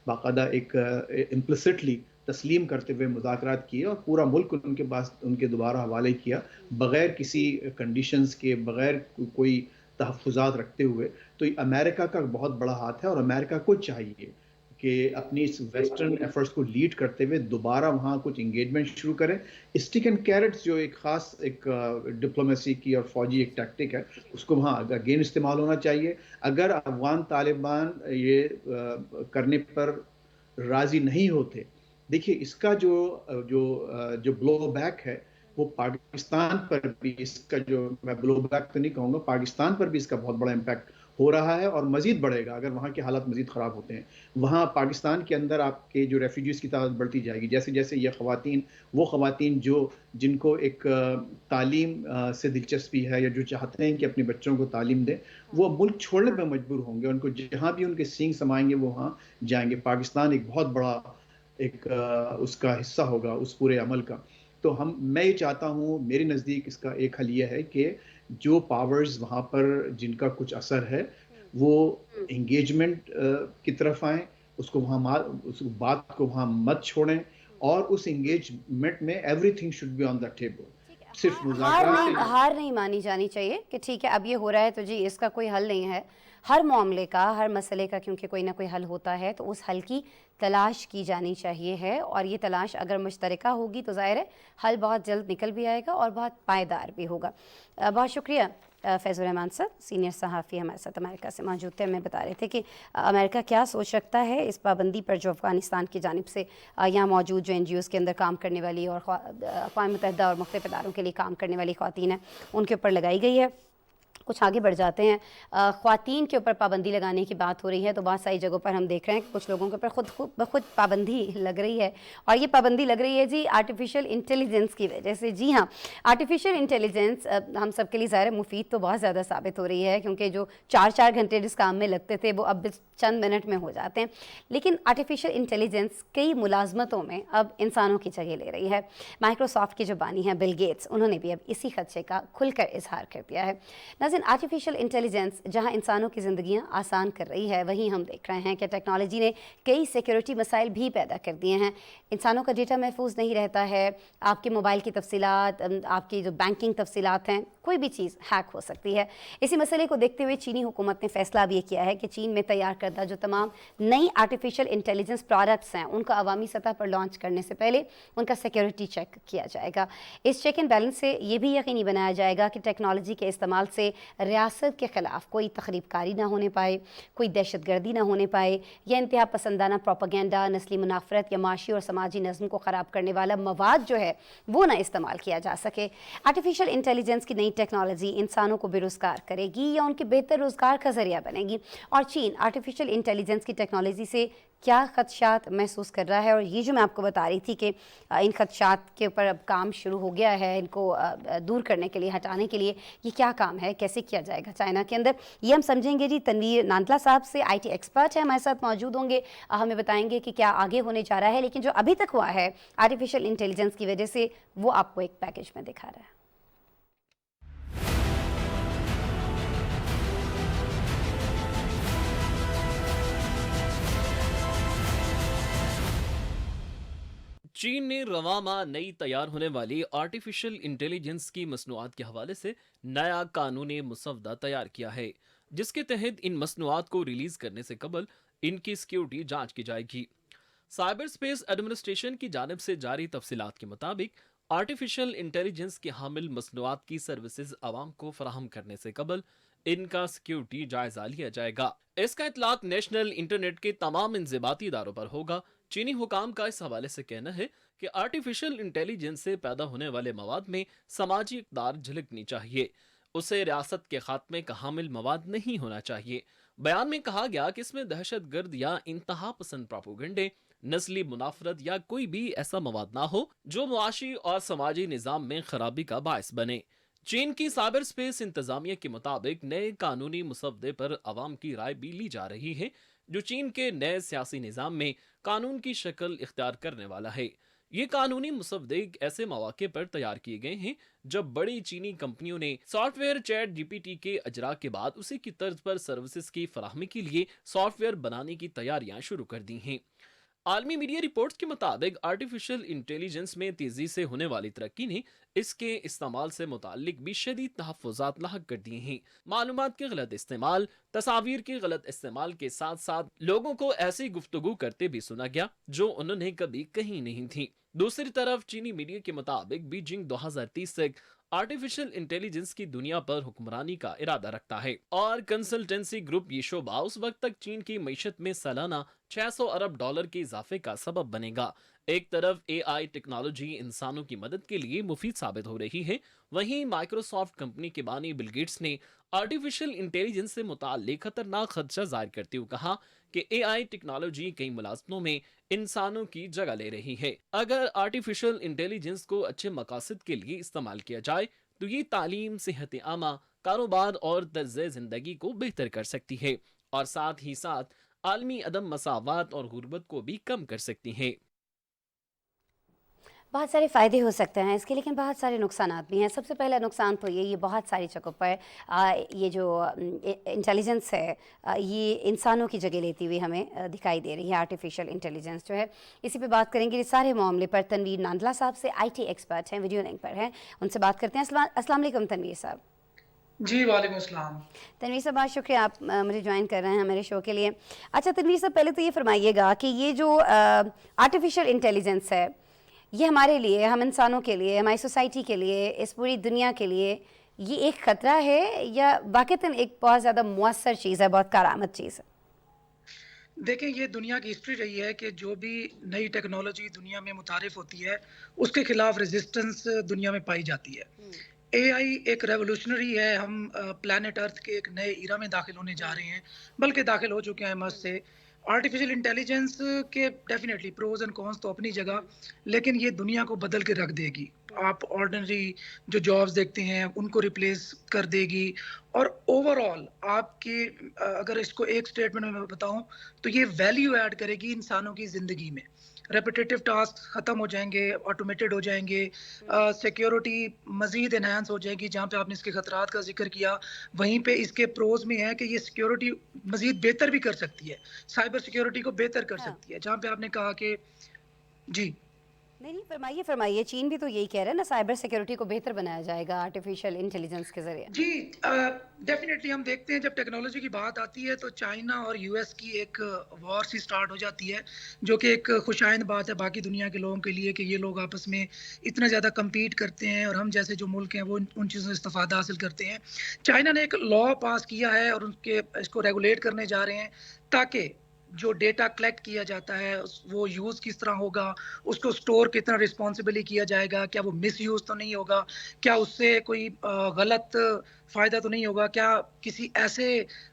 باقاعدہ ایک امپلسٹلی تسلیم کرتے ہوئے مذاکرات کیے اور پورا ملک ان کے پاس ان کے دوبارہ حوالے کیا بغیر کسی کنڈیشنز کے، بغیر کوئی تحفظات رکھتے ہوئے. تو امریکہ کا بہت بڑا ہاتھ ہے اور امریکہ کو چاہیے کہ اپنی اس ویسٹرن ایفرٹس کو لیڈ کرتے ہوئے دوبارہ وہاں کچھ انگیجمنٹ شروع کریں. اسٹک اینڈ کیرٹس جو ایک خاص ایک ڈپلومیسی کی اور فوجی ایک ٹیکٹک ہے، اس کو وہاں اگین استعمال ہونا چاہیے. اگر افغان طالبان یہ کرنے پر راضی نہیں ہوتے، دیکھیے اس کا جو بلو بیک ہے وہ پاکستان پر بھی، اس کا جو میں بلو بیک تو نہیں کہوں گا، پاکستان پر بھی اس کا بہت بڑا امپیکٹ ہو رہا ہے اور مزید بڑھے گا اگر وہاں کے حالات مزید خراب ہوتے ہیں. وہاں پاکستان کے اندر آپ کے جو ریفیوجیز کی تعداد بڑھتی جائے گی، جیسے جیسے یہ خواتین، وہ خواتین جن کو ایک تعلیم سے دلچسپی ہے یا جو چاہتے ہیں کہ اپنے بچوں کو تعلیم دیں، وہ ملک چھوڑنے پہ مجبور ہوں گے. ان کو جہاں بھی ان کے سینگ سمائیں گے وہ وہاں جائیں گے. پاکستان ایک بہت بڑا ایک اس کا حصہ ہوگا اس پورے عمل کا. تو میں یہ چاہتا ہوں، میرے نزدیک اس کا ایک حل یہ ہے کہ جو پاورز وہاں پر جن کا کچھ اثر ہے وہ انگیجمنٹ کی طرف آئیں، اس بات کو وہاں مت چھوڑیں، اور اس انگیجمنٹ میں everything should be on the table. صرف مذاکرات سے ہار نہیں مانی جانی چاہیے کہ ٹھیک ہے اب یہ ہو رہا ہے تو جی اس کا کوئی حل نہیں ہے. ہر معاملے کا، ہر مسئلے کا کیونکہ کوئی نہ کوئی حل ہوتا ہے تو اس حل کی تلاش کی جانی چاہیے ہے، اور یہ تلاش اگر مشترکہ ہوگی تو ظاہر ہے حل بہت جلد نکل بھی آئے گا اور بہت پائیدار بھی ہوگا. بہت شکریہ فیض الرحمان صاحب، سینئر صحافی ہمارے ساتھ امریکہ سے موجود تھے. ہمیں بتا رہے تھے کہ امریکہ کیا سوچ رکھتا ہے اس پابندی پر جو افغانستان کی جانب سے یہاں موجود جو NGOs کے اندر کام کرنے والی اور اقوام متحدہ اور مختلف اداروں کے لیے کام کرنے والی خواتین ہیں ان کے اوپر لگائی گئی ہے. کچھ آگے بڑھ جاتے ہیں. خواتین کے اوپر پابندی لگانے کی بات ہو رہی ہے تو بہت ساری جگہوں پر ہم دیکھ رہے ہیں کہ کچھ لوگوں کے اوپر خود پابندی لگ رہی ہے، اور یہ پابندی لگ رہی ہے جی آرٹیفیشل انٹیلیجنس کی وجہ سے. جی ہاں، آرٹیفیشل انٹیلیجنس ہم سب کے لیے ظاہر مفید تو بہت زیادہ ثابت ہو رہی ہے، کیونکہ جو 4 گھنٹے جس کام میں لگتے تھے وہ اب چند منٹ میں ہو جاتے ہیں. لیکن آرٹیفیشل انٹیلیجنس کئی ملازمتوں میں اب انسانوں کی جگہ لے رہی ہے. مائکروسافٹ کے جو بانی ہیں بل گیٹس، انہوں نے بھی اب اسی خدشے کا کھل کر اظہار کر دیا ہے. آرٹیفیشل انٹیلیجنس جہاں انسانوں کی زندگیاں آسان کر رہی ہے، وہیں ہم دیکھ رہے ہیں کہ ٹیکنالوجی نے کئی سیکیورٹی مسائل بھی پیدا کر دیے ہیں. انسانوں کا ڈیٹا محفوظ نہیں رہتا ہے، آپ کے موبائل کی تفصیلات، آپ کی جو بینکنگ تفصیلات ہیں، کوئی بھی چیز ہیک ہو سکتی ہے. اسی مسئلے کو دیکھتے ہوئے چینی حکومت نے فیصلہ بھی یہ کیا ہے کہ چین میں تیار کردہ جو تمام نئی آرٹیفیشل انٹیلیجنس پروڈکٹس ہیں ان کا عوامی سطح پر لانچ کرنے سے پہلے ان کا سیکیورٹی چیک کیا جائے گا. اس چیک اینڈ بیلنس سے یہ بھی یقینی بنایا جائے گا کہ ٹیکنالوجی کے استعمال سے ریاست کے خلاف کوئی تخریب کاری نہ ہونے پائے، کوئی دہشت گردی نہ ہونے پائے، یا انتہا پسندانہ پروپیگنڈا، نسلی منافرت یا معاشی اور سماجی نظم کو خراب کرنے والا مواد جو ہے وہ نہ استعمال کیا جا سکے. آرٹیفیشل انٹیلیجنس کی نئی ٹیکنالوجی انسانوں کو بے روزگار کرے گی یا ان کے بہتر روزگار کا ذریعہ بنے گی؟ اور چین آرٹیفیشل انٹیلیجنس کی ٹیکنالوجی سے کیا خدشات محسوس کر رہا ہے؟ اور یہ جو میں آپ کو بتا رہی تھی کہ ان خدشات کے اوپر اب کام شروع ہو گیا ہے، ان کو دور کرنے کے لیے، ہٹانے کے لیے، یہ کیا کام ہے، کیسے کیا جائے گا چائنا کے اندر، یہ ہم سمجھیں گے. جی تنویر نانتلا صاحب سے IT ایکسپرٹ ہیں ہمارے ساتھ موجود ہوں گے، ہمیں بتائیں گے کہ کیا آگے ہونے جا رہا ہے. لیکن جو ابھی تک ہوا ہے آرٹیفیشل انٹیلیجنس کی وجہ سے وہ آپ کو ایک پیکج میں دکھا رہا ہے. چین نے رواں ماہ نئی تیار ہونے والی آرٹیفیشل انٹیلیجنس کی مصنوعات کے حوالے سے نیا قانونی مسودہ تیار کیا ہے، جس کے تحت ان مصنوعات کو ریلیز کرنے سے قبل ان کی سیکیورٹی جانچ کی جائے گی. سائبر اسپیس ایڈمنسٹریشن کی جانب سے جاری تفصیلات کے مطابق آرٹیفیشل انٹیلیجنس کی حامل مصنوعات کی سروسز عوام کو فراہم کرنے سے قبل ان کا سیکیورٹی جائزہ لیا جائے گا. اس کا اطلاق نیشنل انٹرنیٹ کے تمام انضباطی اداروں پر ہوگا. چینی حکام کا اس حوالے سے کہنا ہے کہ آرٹیفیشل انٹیلیجنس سے پیدا ہونے والے مواد میں سماجی اقدار جھلکنی چاہیے، اسے ریاست کے خاتمے کا حامل مواد نہیں ہونا چاہیے. بیان میں کہا گیا کہ اس میں دہشت گرد یا انتہا پسند پروپیگنڈے، نسلی منافرت یا کوئی بھی ایسا مواد نہ ہو جو معاشی اور سماجی نظام میں خرابی کا باعث بنے. چین کی سائبر اسپیس انتظامیہ کے مطابق نئے قانونی مسودے پر عوام کی رائے بھی لی جا رہی ہے، جو چین کے نئے سیاسی نظام میں قانون کی شکل اختیار کرنے والا ہے. ये कानूनी मुसव्वदे ऐसे मौके पर तैयार किए गए हैं जब बड़ी चीनी कंपनियों ने सॉफ्टवेयर चैट जीपीटी के अजरा के बाद उसी की तर्ज पर सर्विसेज की फराहमी के लिए सॉफ्टवेयर बनाने की तैयारियां शुरू कर दी हैं। आलमी मीडिया रिपोर्ट्स के मुताबिक आर्टिफिशियल इंटेलिजेंस में तेजी से होने वाली तरक्की ने इसके इस्तेमाल से मुतालिक भी शदीद तहफ़्फ़ुज़ात लाहक कर दिए हैं। मालूमात के गलत इस्तेमाल, तस्वीर के गलत इस्तेमाल के साथ साथ लोगों को ऐसी गुफ्तगू करते भी सुना गया जो उन्होंने कभी कही नहीं थी। दूसरी तरफ चीनी मीडिया के मुताबिक बीजिंग 2030 तक आर्टिफिशियल इंटेलिजेंस की दुनिया पर हुक्मरानी का इरादा रखता है और कंसल्टेंसी ग्रुप ये शोबा उस वक्त तक चीन की मईशत में सालाना 600 अरब डॉलर के इजाफे का सबब बनेगा। एक तरफ एआई टेक्नोलॉजी इंसानों की मदद के लिए मुफीद साबित हो रही है, वहीं माइक्रोसॉफ्ट कंपनी के बानी बिल गेट्स ने आर्टिफिशियल इंटेलिजेंस से मुताल्लिक खतरनाक खदशा जाहिर करते हुए कहा कि एआई टेक्नोलॉजी कई मुलाजमतों में इंसानों की जगह ले रही है। अगर आर्टिफिशियल इंटेलिजेंस को अच्छे मकासद के लिए इस्तेमाल किया जाए तो ये तालीम, सेहत आमा, कारोबार और तर्ज़ ज़िंदगी को बेहतर कर सकती है और साथ ही साथ आलमी अदम मसावत और गुर्बत को भी कम कर सकती है। बहुत सारे फ़ायदे हो सकते हैं इसके, लेकिन बहुत सारे नुकसानात भी हैं। सबसे पहला नुकसान तो ये बहुत सारी जगहों पर ये जो इंटेलिजेंस है ये इंसानों की जगह लेती हुई हमें दिखाई दे रही है। आर्टिफिशियल इंटेलिजेंस जो है, इसी पे बात करेंगे इस सारे मामले पर। तनवीर नांदला साहब से आईटी एक्सपर्ट हैं, वीडियो लिंक पर हैं, उनसे बात करते हैं। अस्सलाम वालेकुम तनवीर साहब। जी वालेकुम अस्सलाम। तनवीर साहब बहुत शुक्रिया आप मुझे ज्वाइन कर रहे हैं मेरे शो के लिए। अच्छा तनवीर साहब, पहले तो ये फरमाइएगा कि ये जो आर्टिफिशियल इंटेलिजेंस है ये हमारे लिए, हम इंसानों के लिए, हमारी सोसाइटी के लिए, इस पूरी दुनिया के लिए ये एक ख़तरा है या वाक़तन एक बहुत ज़्यादा मुअस्सर चीज़ है, बहुत कारआमद चीज़ है? देखें, ये दुनिया की हिस्ट्री रही है कि जो भी नई टेक्नोलॉजी दुनिया में मुतारिफ होती है उसके खिलाफ रेजिस्टेंस दुनिया में पाई जाती है। एआई एक रेवोल्यूशनरी है। हम प्लैनेट अर्थ के एक नए ईरा में दाखिल होने जा रहे हैं, बल्कि दाखिल हो चुके हैं मस्त से। आर्टिफिशियल इंटेलिजेंस के डेफिनेटली प्रोज एंड कॉन्स तो अपनी जगह, लेकिन ये दुनिया को बदल के रख देगी। आप ऑर्डिनरी जो जॉब्स देखते हैं उनको रिप्लेस कर देगी और ओवरऑल आपकी अगर इसको एक स्टेटमेंट में मैं बताऊं तो ये वैल्यू ऐड करेगी इंसानों की ज़िंदगी में। रेपिटेटिव टास्क ख़त्म हो जाएंगे, ऑटोमेटेड हो जाएंगे, सिक्योरिटी मज़ीद इन्हांस हो जाएगी। जहाँ पे आपने इसके ख़तरात का जिक्र किया, वहीं पे इसके प्रोज में है कि ये सिक्योरिटी मज़ीद बेहतर भी कर सकती है, साइबर सिक्योरिटी को बेहतर कर सकती है। जहाँ पे आपने कहा कि जी नहीं, फरमाइए। चीन भी तो यही कह रहा है ना, साइबर सिक्योरिटी को बेहतर बनाया जाएगा आर्टिफिशियल इंटेलिजेंस के ज़रिए। जी डेफिनेटली हम देखते हैं जब टेक्नोलॉजी की बात आती है तो चाइना और यूएस की एक वॉर सी स्टार्ट हो जाती है, जो कि एक खुशाइंद बात है बाकी दुनिया के लोगों के लिए कि ये लोग आपस में इतना ज़्यादा कम्पीट करते हैं और हम जैसे जो मुल्क हैं वो उन चीज़ों से इस्तेफादा हासिल करते हैं। चाइना ने एक लॉ पास किया है और उनके इसको रेगुलेट करने जा रहे हैं ताकि जो डेटा कलेक्ट किया जाता है वो यूज़ किस तरह होगा, उसको स्टोर कितना रिस्पॉन्सिबली किया जाएगा, क्या वो मिस यूज़ तो नहीं होगा, क्या उससे कोई गलत फ़ायदा तो नहीं होगा, क्या किसी ऐसे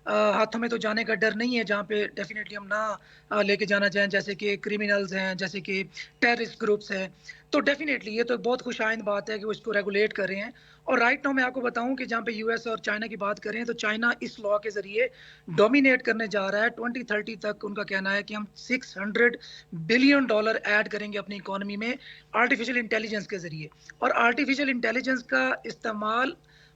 हाथों में तो जाने का डर नहीं है जहाँ पे डेफिनेटली हम ना लेके जाना चाहें, जैसे कि क्रिमिनल्स हैं, जैसे कि टेररिस्ट ग्रुप्स हैं। तो डेफिनेटली ये तो बहुत खुशाइंद बात है कि वो इसको रेगुलेट कर रहे हैं। और राइट नाउ मैं आपको बताऊं कि जहाँ पे यूएस और चाइना की बात करें तो चाइना इस लॉ के ज़रिए डोमिनेट करने जा रहा है। 2030 तक उनका कहना है कि हम $600 बिलियन ऐड करेंगे अपनी इकोनॉमी में आर्टिफिशियल इंटेलिजेंस के ज़रिए। और आर्टिफिशियल इंटेलिजेंस का इस्तेमाल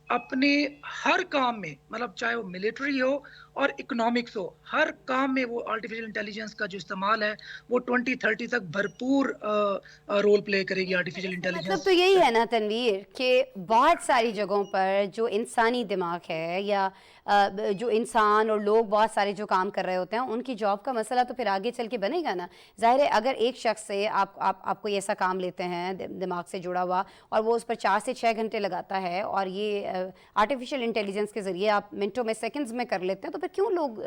अपने हर काम में, मतलब चाहे वो मिलिट्री हो और इकोनॉमिक्स हो, हर काम में वो आर्टिफिशियल इंटेलिजेंस का जो इस्तेमाल है वो 2030 तक भरपूर रोल प्ले करेगी आर्टिफिशियल मतलब इंटेलिजेंस। तो यही है ना तनवीर कि बहुत सारी जगहों पर जो इंसानी दिमाग है या जो इंसान और लोग बहुत सारे जो काम कर रहे होते हैं उनकी जॉब का मसला तो फिर आगे चल के बनेगा ना। ज़ाहिर है अगर एक शख्स से आप कोई ऐसा काम लेते हैं दिमाग से जुड़ा हुआ और वो उस पर 4 से 6 घंटे लगाता है और ये आर्टिफिशियल इंटेलिजेंस के ज़रिए आप मिनटों में, सेकंड्स में कर लेते हैं, तो फिर क्यों लोग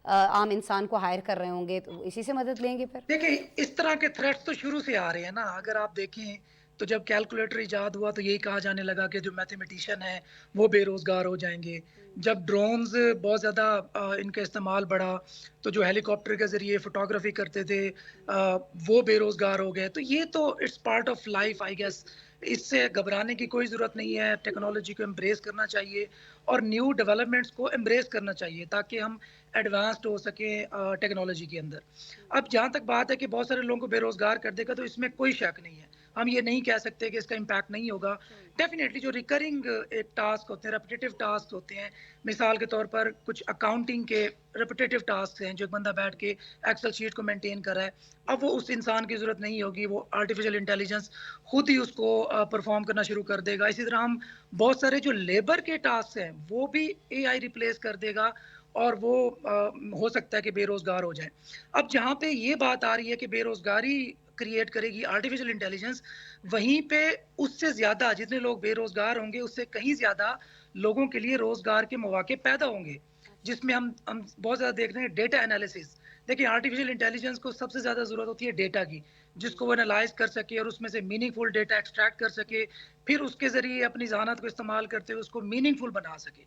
आम इंसान को हायर कर रहे होंगे? तो इसी से मदद लेंगे फिर। देखिए, इस तरह के थ्रेट्स तो शुरू से आ रहे हैं ना। अगर आप देखें तो जब कैलकुलेटर इजाद हुआ तो यही कहा जाने लगा कि जो मैथमेटिशियन हैं वो बेरोज़गार हो जाएंगे। जब ड्रोन्स बहुत ज़्यादा इनका इस्तेमाल बढ़ा तो जो हेलीकॉप्टर के ज़रिए फ़ोटोग्राफी करते थे वो बेरोज़गार हो गए। तो ये तो it's part of life I guess. इससे घबराने की कोई ज़रूरत नहीं है, टेक्नोलॉजी को एम्ब्रेस करना चाहिए और न्यू डेवलपमेंट्स को एम्ब्रेस करना चाहिए ताकि हम एडवांस्ड हो सकें टेक्नोलॉजी के अंदर। अब जहाँ तक बात है कि बहुत सारे लोगों को बेरोज़गार कर देगा, तो इसमें कोई शक नहीं है। हम ये नहीं कह सकते कि इसका इम्पैक्ट नहीं होगा। डेफ़िनेटली जो रिकरिंग एक टास्क होते हैं, रेपिटेटिव टास्क होते हैं, मिसाल के तौर पर कुछ अकाउंटिंग के रेपिटेटिव टास्क हैं, जो एक बंदा बैठ के एक्सेल शीट को मेंटेन कर रहा है, अब वो उस इंसान की ज़रूरत नहीं होगी, वो आर्टिफ़िशियल इंटेलिजेंस खुद ही उसको परफ़ॉर्म करना शुरू कर देगा। इसी तरह हम बहुत सारे जो लेबर के टास्क हैं, वो भी एआई रिप्लेस कर देगा और वो हो सकता है कि बेरोज़गार हो जाएँ। अब जहाँ पे ये बात आ रही है कि बेरोज़गारी क्रिएट करेगी आर्टिफ़िशियल इंटेलिजेंस, वहीं पे उससे ज़्यादा जितने लोग बेरोज़गार होंगे, उससे कहीं ज़्यादा लोगों के लिए रोज़गार के मौके पैदा होंगे, जिसमें हम बहुत ज़्यादा देख रहे हैं डेटा एनालिसिस। देखिए आर्टिफ़िशियल इंटेलिजेंस को सबसे ज़्यादा ज़रूरत होती है डेटा की, जिसको वो एनालाइज़ कर सके और उसमें से मीनिंगफुल डेटा एक्सट्रैक्ट कर सके, फिर उसके ज़रिए अपनी ज़हानत को इस्तेमाल करते हुए उसको मीनिंगफुल बना सके।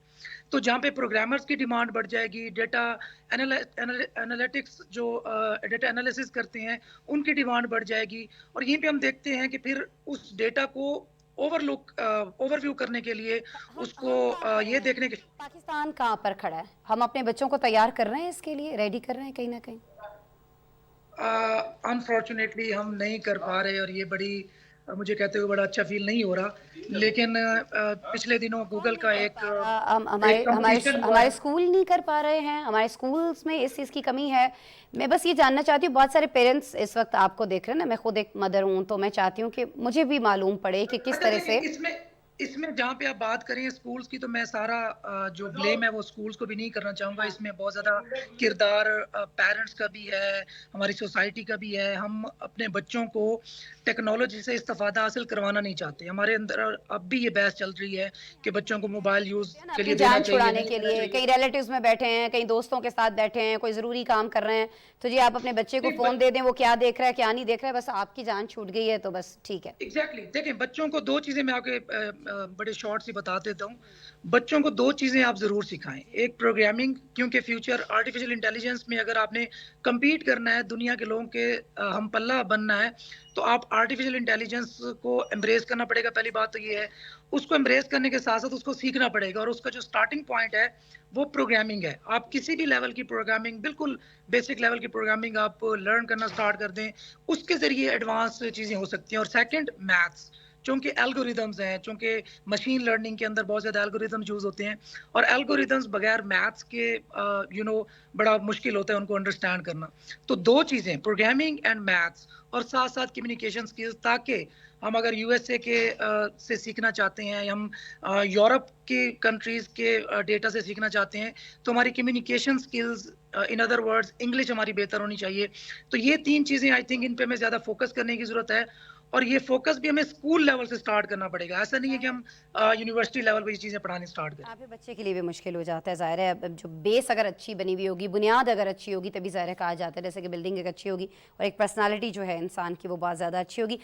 तो जहाँ पे प्रोग्रामर्स की डिमांड बढ़ जाएगी, डेटा एनालिटिक्स जो डेटा एनालिसिस करते हैं, उनकी डिमांड बढ़ जाएगी और यहीं पे हम देखते हैं कि फिर उस डेटा को ओवरव्यू करने के लिए उसको हम कहाँ खड़े ये हैं? देखने के पाकिस्तान कहाँ पर खड़ा है? हम अपने बच्चों को तैयार कर रहे हैं इसके लिए, रेडी कर रहे हैं कहीं ना कहीं? अनफॉर्चुनेटली हम नहीं कर पा रहे और ये बड़ी मुझे कहते हुए बड़ा अच्छा फील नहीं हो रहा। लेकिन पिछले दिनों कौन गूगल नहीं का कर एक पा रहा? हमारे एक हमारे कंपटीशन हुआ हमारे है। स्कूल नहीं कर पा रहे हैं, हमारे स्कूल्स में इस चीज़ की कमी है। मैं बस ये जानना चाहती हूँ, बहुत सारे पेरेंट्स इस वक्त आपको देख रहे हैं ना, मैं खुद एक मदर हूँ, तो मैं चाहती हूँ कि मुझे भी मालूम पड़े कि किस अच्छा तरह देखिए से इसमें इसमें जहाँ पे आप बात करें स्कूल्स की, तो मैं सारा जो ब्लेम है वो स्कूल्स को भी नहीं करना चाहूँगा। हाँ। इसमें बहुत ज़्यादा किरदार पेरेंट्स का भी है, हमारी सोसाइटी का भी है। हम अपने बच्चों को टेक्नोलॉजी से इस्तेफादा हासिल करवाना नहीं चाहते। हमारे अंदर अब भी ये बहस चल रही है कि बच्चों को मोबाइल यूज़ है ना, के अपनी लिए देना जान चाहिए, छुड़ाने नहीं के देना लिए चाहिए। कहीं रिलेटिव्स में बैठे हैं, कहीं दोस्तों के साथ बैठे हैं, कोई ज़रूरी काम कर रहे हैं, तो जी आप अपने बच्चे को नहीं, फ़ोन दे दें, वो क्या देख रहा है क्या नहीं देख रहा है, बस आपकी जान छूट गई है तो बस ठीक है। एग्जैक्टली देखें, बच्चों को दो चीज़ें मैं आपके बड़े शॉर्ट से बता देता हूँ। बच्चों को दो चीज़ें आप ज़रूर सिखाएं। एक प्रोग्रामिंग, क्योंकि फ्यूचर आर्टिफिशियल इंटेलिजेंस में अगर आपने compete करना है, दुनिया के लोगों के हम पल्ला बनना है, तो आप आर्टिफिशियल इंटेलिजेंस को एम्ब्रेस करना पड़ेगा। पहली बात तो ये है, उसको एम्ब्रेस करने के साथ साथ उसको सीखना पड़ेगा और उसका जो स्टार्टिंग पॉइंट है वो प्रोग्रामिंग है। आप किसी भी लेवल की प्रोग्रामिंग, बिल्कुल बेसिक लेवल की प्रोग्रामिंग आप लर्न करना स्टार्ट कर दें, उसके ज़रिए एडवांस चीज़ें हो सकती हैं। और सेकंड मैथ्स, चूँकि एल्गोरिदम्स हैं, चूँकि मशीन लर्निंग के अंदर बहुत ज़्यादा एल्गोरिदम्स यूज़ होते हैं और एल्गोरिदम्स बगैर मैथ्स के बड़ा मुश्किल होता है उनको अंडरस्टैंड करना। तो दो चीज़ें, प्रोग्रामिंग एंड मैथ्स, और साथ साथ कम्युनिकेशन स्किल्स, ताकि हम अगर यूएसए के से सीखना चाहते हैं या हम यूरोप की कंट्रीज़ के डेटा से सीखना चाहते हैं, तो हमारी communication skills, in other words English हमारी बेहतर होनी चाहिए। तो ये तीन चीज़ें आई थिंक इन पे हमें ज़्यादा फोकस करने की ज़रूरत है और ये फोकस भी हमें स्कूल लेवल से स्टार्ट करना पड़ेगा। ऐसा नहीं है कि हम यूनिवर्सिटी लेवल पे ये चीज़ें पढ़ानी स्टार्ट करें। यहाँ पे बच्चे के लिए भी मुश्किल हो जाता है, ज़ाहिर है। अब जो बेस अगर अच्छी बनी हुई होगी, बुनियाद अगर अच्छी होगी, तभी ज़ाहिर है कहा जाता है जैसे कि बिल्डिंग एक अच्छी होगी और एक पर्सनालिटी जो है इंसान की वो बहुत ज़्यादा अच्छी होगी।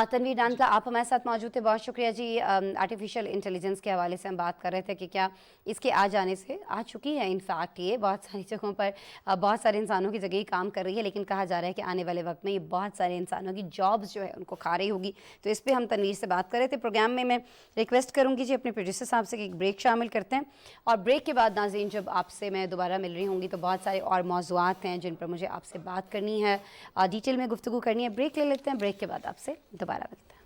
तनवीर डांका, आप हमारे साथ मौजूद थे, बहुत शुक्रिया जी। आर्टिफिशियल इंटेलिजेंस के हवाले से हम बात कर रहे थे कि क्या इसके आ जाने से, आ चुकी है इनफैक्ट ये बहुत सारी जगहों पर, बहुत सारे इंसानों की जगह ही काम कर रही है, लेकिन कहा जा रहा है कि आने वाले वक्त में ये बहुत सारे इंसानों की जॉब्स जो है उनको खा रही होगी। तो इस पर हम तनवीर से बात कर रहे थे। प्रोग्राम में मैं रिक्वेस्ट करूँगी जी अपने प्रोड्यूसर साहब से कि एक ब्रेक शामिल करते हैं और ब्रेक के बाद नाज़रीन जब आपसे मैं दोबारा मिल रही होंगी तो बहुत सारे और मौज़ूआत हैं जिन पर मुझे आपसे बात करनी है, डिटेल में गुफ्तगू करनी है। ब्रेक ले लेते हैं, ब्रेक के बाद आपसे दोबारा मिलते हैं।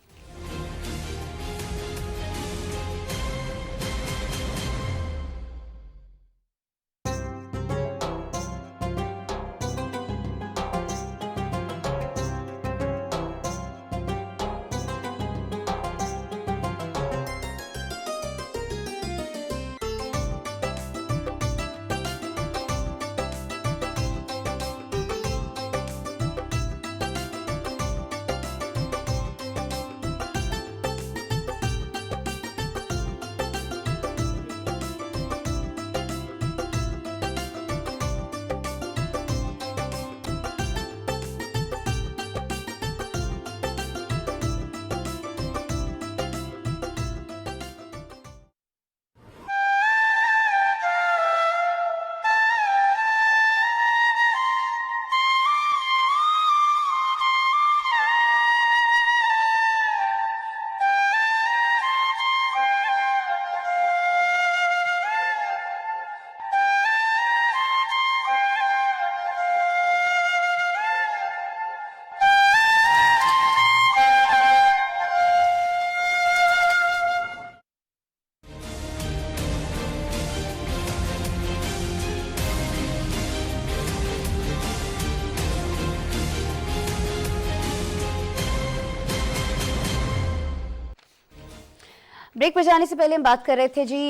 ब्रेक पर जाने से पहले हम बात कर रहे थे जी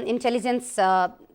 इंटेलिजेंस,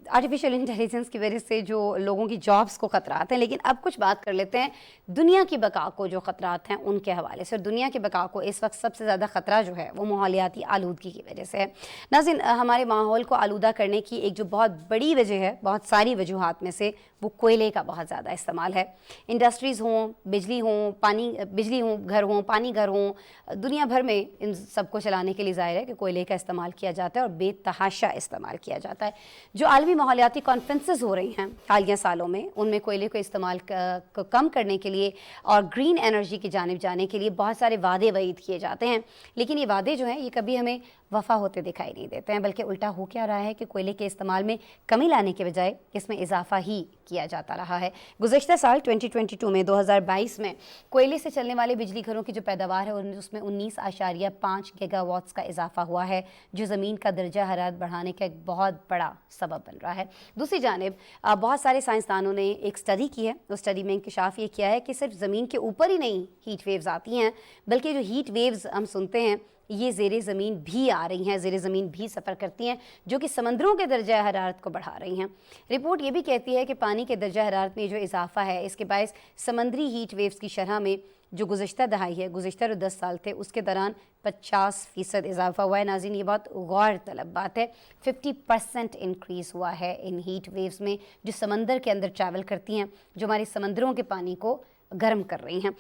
आर्टिफिशियल इंटेलिजेंस की वजह से जो लोगों की जॉब्स को ख़तरात हैं, लेकिन अब कुछ बात कर लेते हैं दुनिया की बका को जो ख़तरात हैं उनके हवाले से। और दुनिया की बका को इस वक्त सबसे ज़्यादा ख़तरा जो है वो माहौलियाती आलूदगी की वजह से है। नाज़रीन, हमारे माहौल को आलूदा करने की एक जो बहुत बड़ी वजह है, बहुत सारी वजूहात में से वो कोयले का बहुत ज़्यादा इस्तेमाल है। इंडस्ट्रीज़ हों, बिजली हों, घर हों, पानी घर हों, दुनिया भर में इन सबको चलाने के लिए ज़ाहिर है कि कोयले का इस्तेमाल किया जाता है और बेतहाशा इस्तेमाल किया जाता है। जो आलमी माहौलियाती कॉन्फ्रेंसेस हो रही हैं हालिया सालों में, उनमें कोयले को इस्तेमाल को कम करने के लिए और ग्रीन एनर्जी की जानिब जाने के लिए बहुत सारे वादे वईद किए जाते हैं, लेकिन ये वादे जो हैं ये कभी हमें वफ़ा होते दिखाई नहीं देते हैं, बल्कि उल्टा हो क्या रहा है कि कोयले के इस्तेमाल में कमी लाने के बजाय इसमें इजाफा ही किया जाता रहा है। गुज़श्ता साल 2022 में 2022 में कोयले से चलने वाले बिजली घरों की जो पैदावार है उसमें 19.5 गीगावाट्स का इजाफा हुआ है, जो ज़मीन का दर्जा हरारत बढ़ाने का एक बहुत बड़ा सबब बन रहा है। दूसरी जानिब बहुत सारे साइंसदानों ने एक स्टडी की है, उस स्टडी में इंकशाफ ये किया है कि सिर्फ ज़मीन के ऊपर ही नहीं हीट वेव्स आती हैं, बल्कि जो हीट वेव्स हम सुनते हैं ये ज़ेरे ज़मीन भी आ रही हैं, ज़ेरे ज़मीन भी सफ़र करती हैं, जो कि समंदरों के दर्जा हरारत को बढ़ा रही हैं। रिपोर्ट ये भी कहती है कि पानी के दर्जा हरारत में जो इजाफा है इसके बायस समंदरी हीट वेव्स की शरह में जो गुज़श्ता दहाई है, गुज़श्ता जो 10 साल थे उसके दौरान 50% इजाफा हुआ है। नाज़रीन, ये बहुत गौर तलब बात है। 50% इंक्रीज़ हुआ है इन हीट वेव्स में जो समंदर के अंदर ट्रैवल करती हैं, जो हमारे समंदरों के पानी को गर्म कर रही हैं।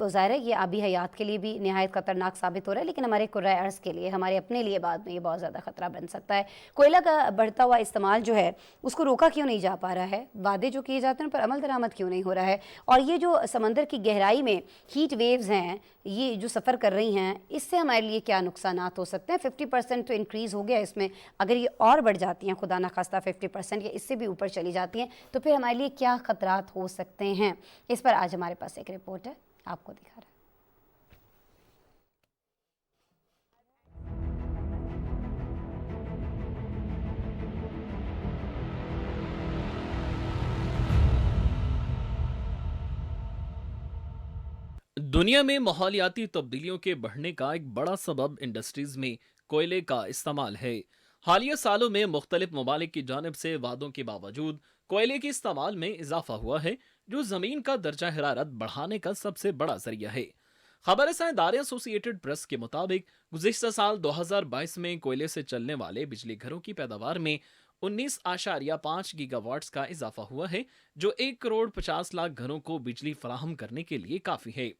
ज़ाहिर है ये आबी हयात के लिए भी नहायत ख़तरनाक साबित हो रहा है, लेकिन हमारे कुर्राए अर्ज़ के लिए, हमारे अपने लिए बाद में ये बहुत ज़्यादा ख़तरा बन सकता है। कोयला का बढ़ता हुआ इस्तेमाल जो है उसको रोका क्यों नहीं जा पा रहा है, वादे जो किए जाते हैं उन पर अमल दरामद क्यों नहीं हो रहा है, और ये जो समंदर की गहराई में हीट वेव्स हैं ये जो सफ़र कर रही हैं इससे हमारे लिए क्या नुकसानात हो सकते हैं। 50% तो इंक्रीज़ हो गया इसमें, अगर ये और बढ़ जाती हैं खुदा न खास्ता 50% या इससे भी ऊपर चली जाती हैं तो फिर हमारे लिए क्या ख़तरात हो सकते हैं। इस पर आज हमारे पास एक रिपोर्ट है, आपको दिखा रहा है। दुनिया में माहौलियाती तब्दीलियों के बढ़ने का एक बड़ा सबब इंडस्ट्रीज में कोयले का इस्तेमाल है। हालिया सालों में मुख्तलिफ ममालिक की जानिब से वादों के बावजूद कोयले के इस्तेमाल में इजाफा हुआ है, जो जमीन का दर्जा हरारत बढ़ाने का सबसे बड़ा जरिया है। खबर इदारे एसोसिएटेड प्रेस के मुताबिक गुज़िश्ता साल 2022 में कोयले से चलने वाले बिजली घरों की पैदावार में 19.5 गीगावाट्स का इजाफा हुआ है, जो 1,50,00,000 घरों को बिजली फराहम करने के लिए काफी है।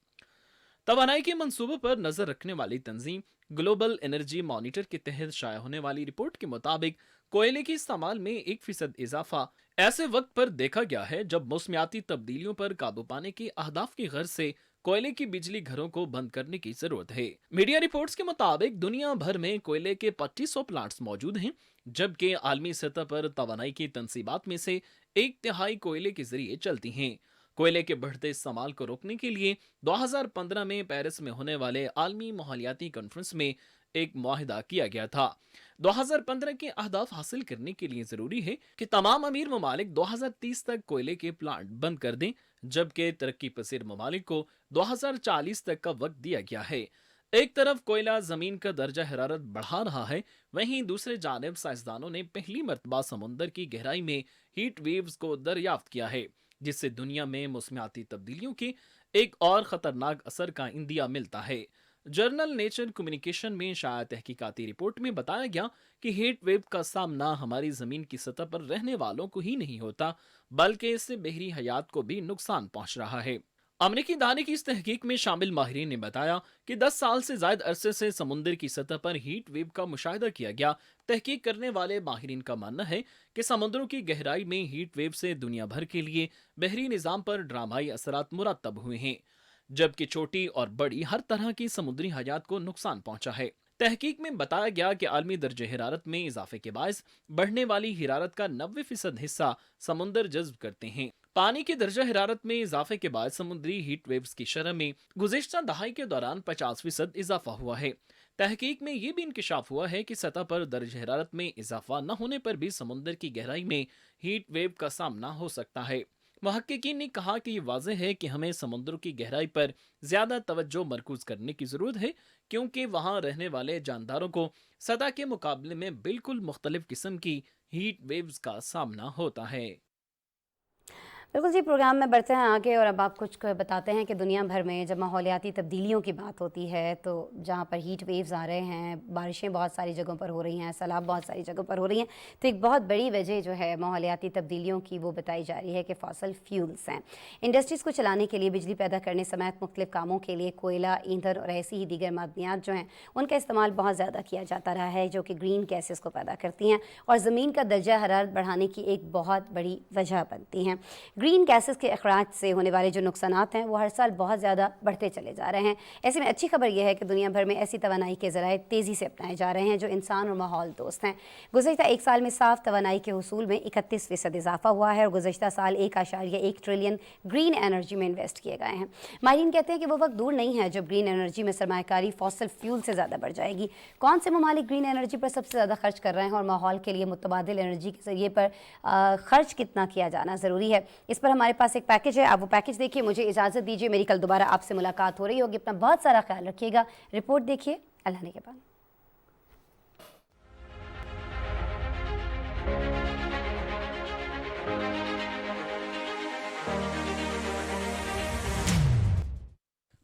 तवानाई के मंसूबों पर नजर रखने वाली तंजीम ग्लोबल एनर्जी मॉनिटर के तहत शाया होने वाली रिपोर्ट के मुताबिक कोयले के इस्तेमाल में 1% इजाफा ऐसे वक्त पर देखा गया है जब मौसमियाती तब्दीलियों पर काबू पाने के अहदाफ की गर्ज से कोयले की बिजली घरों को बंद करने की जरूरत है। मीडिया रिपोर्ट्स के मुताबिक दुनिया भर में कोयले के 2500 प्लांट्स मौजूद हैं, जबकि आलमी सतह पर तवानाई की तंसीबात में से 1/3 कोयले के जरिए चलती हैं। कोयले के बढ़ते इस्तेमाल को रोकने के लिए 2015 में पेरिस में होने वाले आलमी माहौलियाती कॉन्फ्रेंस में एक मुआहिदा किया गया था। 2015 के अहदाफ हासिल करने के लिए जरूरी है कि तमाम अमीर ममालिक 2030 तक कोयले के प्लांट बंद कर दें, जबकि तरक्की पसीर ममालिक को 2040 तक का वक्त दिया गया है। एक तरफ कोयला जमीन का दर्जा हरारत बढ़ा रहा है, वहीं दूसरे जानिब साइंसदानों ने पहली मर्तबा समुंदर की गहराई में हीट वेव्स को दरियाफ्त किया है, जिससे दुनिया में मौसमियाती तब्दीलियों के एक और खतरनाक असर का इंदिया मिलता है। जर्नल नेचर कम्युनिकेशन में शाया तहकीकाती रिपोर्ट में बताया गया कि हीट वेव का सामना हमारी जमीन की सतह पर रहने वालों को ही नहीं होता, बल्कि इससे बहरी हयात को भी नुकसान पहुंच रहा है। अमरीकी दाने की इस तहकीक में शामिल माहिरीन ने बताया कि 10 साल से ज्यादा अरसे से समुद्र की सतह पर हीट वेव का मुशाहिदा किया गया। तहकीक करने वाले माहिरीन का मानना है कि समुद्रों की गहराई में हीट वेव से दुनिया भर के लिए बहरी निजाम पर ड्रामाई असरात मुरतब हुए हैं, जबकि छोटी और बड़ी हर तरह की समुद्री हयात को नुकसान पहुंचा है। तहकीक में बताया गया कि आलमी दर्जे हरारत में इजाफे के बायस बढ़ने वाली हरारत का 90% हिस्सा समुंदर जज्ब करते हैं। पानी के दर्जा हरारत में इजाफे के बाद समुद्री हीट वेव्स की शरह में गुज़िश्ता दहाई के दौरान 50% इजाफा हुआ है। तहकीक में ये भी इंकशाफ हुआ है कि सतह पर दर्ज हरारत में इजाफा न होने पर भी समुद्र की गहराई में हीट वेव का सामना हो सकता है। محققین نے کہا کہ یہ واضح ہے کہ ہمیں سمندروں کی گہرائی پر زیادہ توجہ مرکوز کرنے کی ضرورت ہے، کیونکہ وہاں رہنے والے جانداروں کو سطح کے مقابلے میں بالکل مختلف قسم کی ہیٹ ویوز کا سامنا ہوتا ہے۔ بالکل جی، پروگرام میں بڑھتے ہیں آگے اور اب آپ کچھ بتاتے ہیں کہ دنیا بھر میں جب ماحولیاتی تبدیلیوں کی بات ہوتی ہے تو جہاں پر ہیٹ ویوز آ رہے ہیں، بارشیں بہت ساری جگہوں پر ہو رہی ہیں، سیلاب بہت ساری جگہوں پر ہو رہی ہیں، تو ایک بہت بڑی وجہ جو ہے ماحولیاتی تبدیلیوں کی وہ بتائی جا رہی ہے کہ فاسل فیولز ہیں۔ انڈسٹریز کو چلانے کے لیے، بجلی پیدا کرنے سمیت مختلف کاموں کے لیے کوئلہ، ایندھن اور ایسی ہی دیگر معدنیات جو ہیں ان کا استعمال بہت زیادہ کیا جاتا رہا ہے، جو کہ گرین گیسز کو پیدا کرتی ہیں اور زمین کا درجہ حرارت بڑھانے کی ایک بہت بڑی وجہ بنتی ہیں۔ گرین گیسز کے اخراج سے ہونے والے جو نقصانات ہیں وہ ہر سال بہت زیادہ بڑھتے چلے جا رہے ہیں۔ ایسے میں اچھی خبر یہ ہے کہ دنیا بھر میں ایسی توانائی کے ذرائع تیزی سے اپنائے جا رہے ہیں جو انسان اور ماحول دوست ہیں۔ گزشتہ ایک سال میں صاف توانائی کے حصول میں 31% اضافہ ہوا ہے اور گزشتہ سال 1.1 ٹریلین گرین انرجی میں انویسٹ کیے گئے ہیں۔ ماہرین کہتے ہیں کہ وہ وقت دور نہیں ہے جب گرین انرجی میں سرمایہ کاری فاسل فیول سے زیادہ بڑھ جائے گی۔ کون سے ممالک گرین انرجی پر سب سے زیادہ خرچ کر رہے ہیں اور ماحول کے لیے متبادل انرجی کے ذریعے پر خرچ کتنا کیا جانا ضروری ہے، اس پر ہمارے پاس ایک پیکج ہے۔ آپ وہ پیکج دیکھیے، مجھے اجازت دیجیے، میری کل دوبارہ آپ سے ملاقات ہو رہی ہوگی۔ اپنا بہت سارا خیال رکھیے گا۔ رپورٹ دیکھیے، اللہ نے کے بعد۔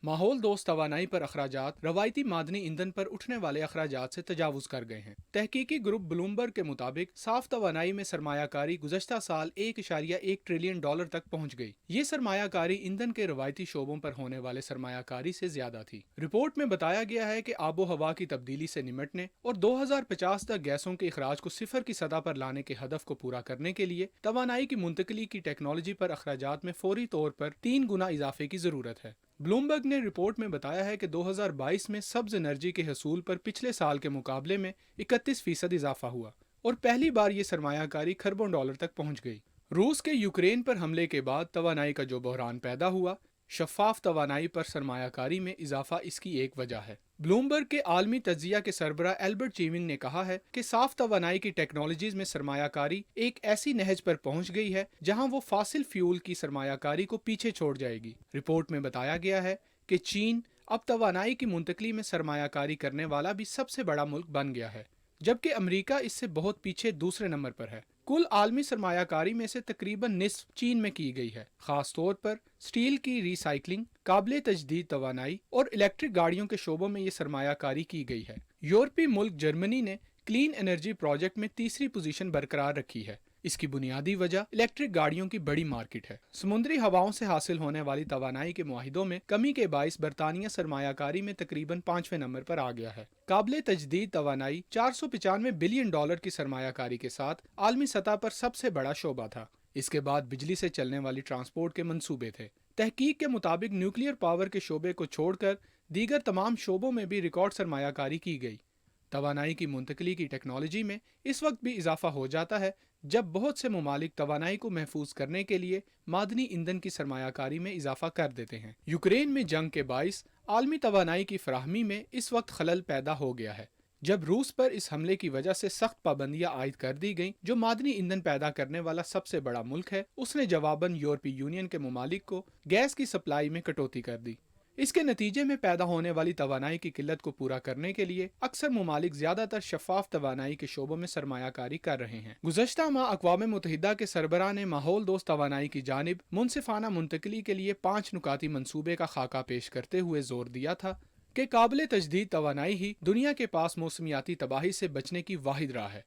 ماحول دوست توانائی پر اخراجات روایتی معدنی ایندھن پر اٹھنے والے اخراجات سے تجاوز کر گئے ہیں۔ تحقیقی گروپ بلومبرگ کے مطابق صاف توانائی میں سرمایہ کاری گزشتہ سال 1.1 ٹریلین ڈالر تک پہنچ گئی۔ یہ سرمایہ کاری ایندھن کے روایتی شعبوں پر ہونے والے سرمایہ کاری سے زیادہ تھی۔ رپورٹ میں بتایا گیا ہے کہ آب و ہوا کی تبدیلی سے نمٹنے اور 2050 تک گیسوں کے اخراج کو صفر کی سطح پر لانے کے ہدف کو پورا کرنے کے لیے توانائی کی منتقلی کی ٹیکنالوجی پر اخراجات میں فوری طور پر 3 گنا اضافے کی ضرورت ہے۔ بلومبرگ نے رپورٹ میں بتایا ہے کہ 2022 میں سبز انرجی کے حصول پر پچھلے سال کے مقابلے میں 31% اضافہ ہوا اور پہلی بار یہ سرمایہ کاری کھربوں ڈالر تک پہنچ گئی۔ روس کے یوکرین پر حملے کے بعد توانائی کا جو بحران پیدا ہوا، شفاف توانائی پر سرمایہ کاری میں اضافہ اس کی ایک وجہ ہے۔ بلومبرگ کے عالمی تجزیہ کے سربراہ البرٹ چیونگ نے کہا ہے کہ صاف توانائی کی ٹیکنالوجیز میں سرمایہ کاری ایک ایسی نہج پر پہنچ گئی ہے جہاں وہ فاسل فیول کی سرمایہ کاری کو پیچھے چھوڑ جائے گی۔ رپورٹ میں بتایا گیا ہے کہ چین اب توانائی کی منتقلی میں سرمایہ کاری کرنے والا بھی سب سے بڑا ملک بن گیا ہے، جبکہ امریکہ اس سے بہت پیچھے دوسرے نمبر پر ہے۔ کل عالمی سرمایہ کاری میں سے تقریباً نصف چین میں کی گئی ہے، خاص طور پر سٹیل کی ری سائیکلنگ، قابل تجدید توانائی اور الیکٹرک گاڑیوں کے شعبوں میں یہ سرمایہ کاری کی گئی ہے۔ یورپی ملک جرمنی نے کلین انرجی پروجیکٹ میں تیسری پوزیشن برقرار رکھی ہے۔ اس کی بنیادی وجہ الیکٹرک گاڑیوں کی بڑی مارکیٹ ہے۔ سمندری ہواؤں سے حاصل ہونے والی توانائی کے معاہدوں میں کمی کے باعث برطانیہ سرمایہ کاری میں تقریباً 5ویں نمبر پر آ گیا ہے۔ قابل تجدید توانائی 495 بلین ڈالر کی سرمایہ کاری کے ساتھ عالمی سطح پر سب سے بڑا شعبہ تھا۔ اس کے بعد بجلی سے چلنے والی ٹرانسپورٹ کے منصوبے تھے۔ تحقیق کے مطابق نیوکلیئر پاور کے شعبے کو چھوڑ کر دیگر تمام شعبوں میں بھی ریکارڈ سرمایہ کاری کی گئی۔ توانائی کی منتقلی کی ٹیکنالوجی میں اس وقت بھی اضافہ ہو جاتا ہے جب بہت سے ممالک توانائی کو محفوظ کرنے کے لیے معدنی ایندھن کی سرمایہ کاری میں اضافہ کر دیتے ہیں۔ یوکرین میں جنگ کے باعث عالمی توانائی کی فراہمی میں اس وقت خلل پیدا ہو گیا ہے، جب روس پر اس حملے کی وجہ سے سخت پابندیاں عائد کر دی گئیں، جو معدنی ایندھن پیدا کرنے والا سب سے بڑا ملک ہے۔ اس نے جواباً یورپی یونین کے ممالک کو گیس کی سپلائی میں کٹوتی کر دی۔ اس کے نتیجے میں پیدا ہونے والی توانائی کی قلت کو پورا کرنے کے لیے اکثر ممالک زیادہ تر شفاف توانائی کے شعبوں میں سرمایہ کاری کر رہے ہیں۔ گزشتہ ماہ اقوام متحدہ کے سربراہ نے ماحول دوست توانائی کی جانب منصفانہ منتقلی کے لیے 5 نکاتی منصوبے کا خاکہ پیش کرتے ہوئے زور دیا تھا کہ قابل تجدید توانائی ہی دنیا کے پاس موسمیاتی تباہی سے بچنے کی واحد راہ ہے۔